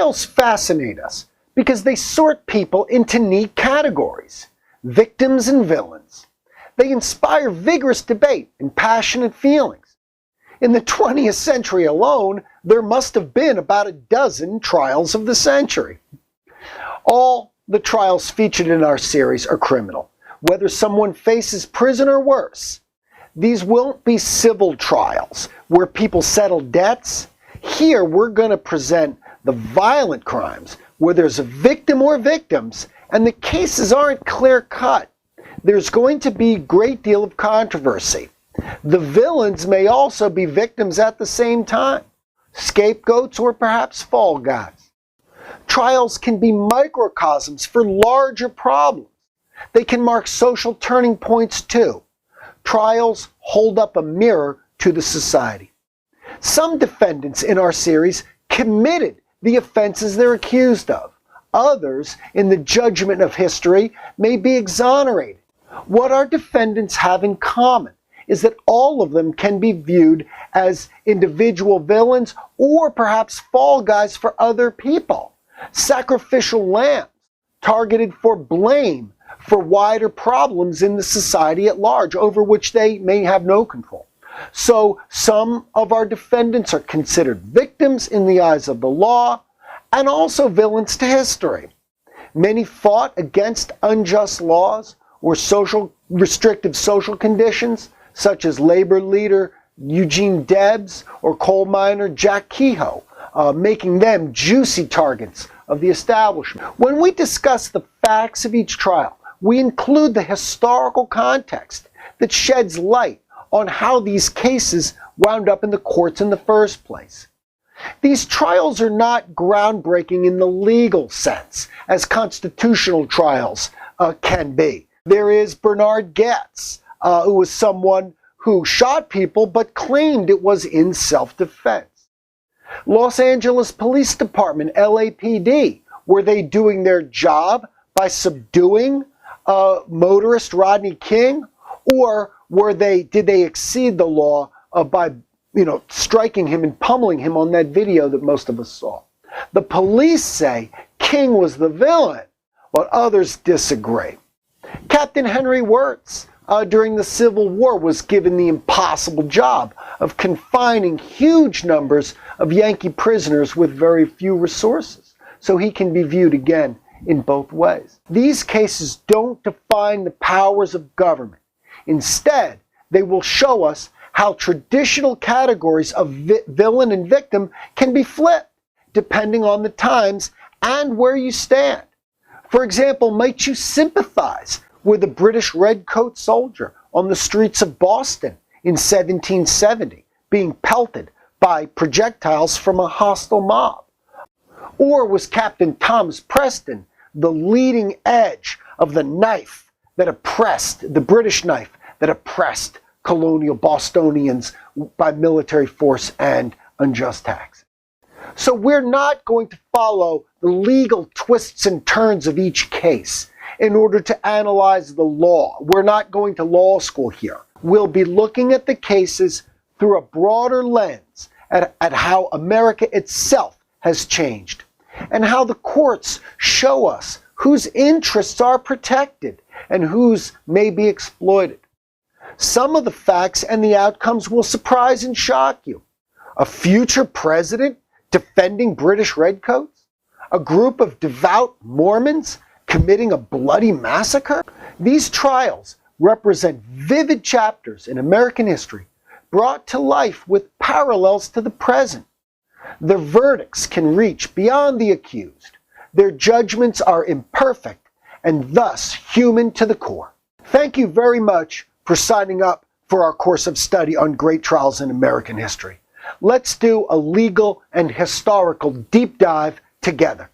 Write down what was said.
Trials fascinate us because they sort people into neat categories: victims and villains. They inspire vigorous debate and passionate feelings. In the 20th century alone, there must have been about a dozen trials of the century. All the trials featured in our series are criminal, whether someone faces prison or worse. These won't be civil trials where people settle debts. Here we're going to present the violent crimes where there's a victim or victims and the cases aren't clear-cut. There's going to be a great deal of controversy. The villains may also be victims at the same time, scapegoats or perhaps fall guys. Trials can be microcosms for larger problems. They can mark social turning points too. Trials hold up a mirror to the society. Some defendants in our series committed the offenses they're accused of. Others, in the judgment of history, may be exonerated. What our defendants have in common is that all of them can be viewed as individual villains or perhaps fall guys for other people, sacrificial lambs targeted for blame for wider problems in the society at large over which they may have no control. So some of our defendants are considered victims in the eyes of the law and also villains to history. Many fought against unjust laws or restrictive social conditions, such as labor leader Eugene Debs or coal miner Jack Kehoe, making them juicy targets of the establishment. When we discuss the facts of each trial, we include the historical context that sheds light on how these cases wound up in the courts in the first place. These trials are not groundbreaking in the legal sense, as constitutional trials can be. There is Bernard Goetz, who was someone who shot people but claimed it was in self-defense. Los Angeles Police Department, LAPD, were they doing their job by subduing motorist Rodney King, or did they exceed the law by striking him and pummeling him on that video that most of us saw? The police say King was the villain, but others disagree. Captain Henry Wirtz, during the Civil War, was given the impossible job of confining huge numbers of Yankee prisoners with very few resources, so he can be viewed again in both ways. These cases don't define the powers of government. Instead, they will show us how traditional categories of villain and victim can be flipped, depending on the times and where you stand. For example, might you sympathize with a British redcoat soldier on the streets of Boston in 1770 being pelted by projectiles from a hostile mob? Or was Captain Thomas Preston the leading edge of the knife that oppressed, the British knife that oppressed colonial Bostonians by military force and unjust tax? So we're not going to follow the legal twists and turns of each case in order to analyze the law. We're not going to law school here. We'll be looking at the cases through a broader lens at how America itself has changed and how the courts show us whose interests are protected and whose may be exploited. Some of the facts and the outcomes will surprise and shock you. A future president defending British redcoats? A group of devout Mormons committing a bloody massacre? These trials represent vivid chapters in American history brought to life with parallels to the present. Their verdicts can reach beyond the accused. Their judgments are imperfect and thus human to the core. Thank you very much for signing up for our course of study on great trials in American history. Let's do a legal and historical deep dive together.